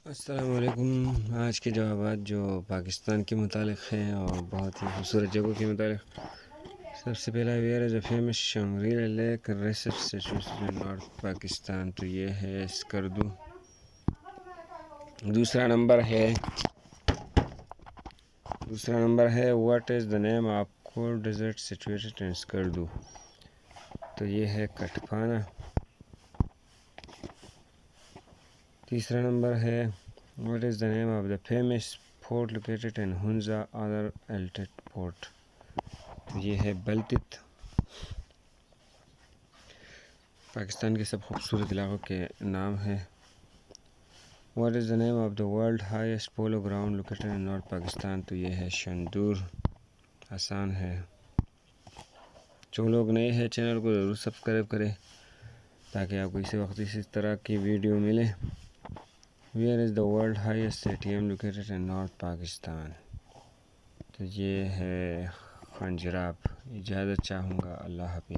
السلام علیکم۔ آج کے جوابات جو پاکستان کے متعلق ہیں اور بہت ہی خوبصورت جگہوں کے متعلق۔ سب سے پہلا where is a famous Shangrila lake research situation in north Pakistan, تو یہ ہے اسکردو۔ دوسرا نمبر ہے what is the name of cold desert situated in Skardu, تو یہ ہے کٹھپانا۔ تیسرا نمبر ہے what is the name of the famous fort located in Hunza other Altit fort, تو یہ ہے بلتت۔ پاکستان کے سب خوبصورت علاقوں کے نام ہے۔ What is the name of the world highest polo ground located in north Pakistan, تو یہ ہے شندور۔ آسان ہے۔ جو لوگ نئے ہیں چینل کو ضرور سبسکرائب کریں تاکہ آپ کو اسی وقت اسی طرح کی ویڈیو ملے۔ Where is the world highest ATM located in north Pakistan, تو یہ ہے خنجراب۔ اجازت چاہوں گا، اللہ حافظ۔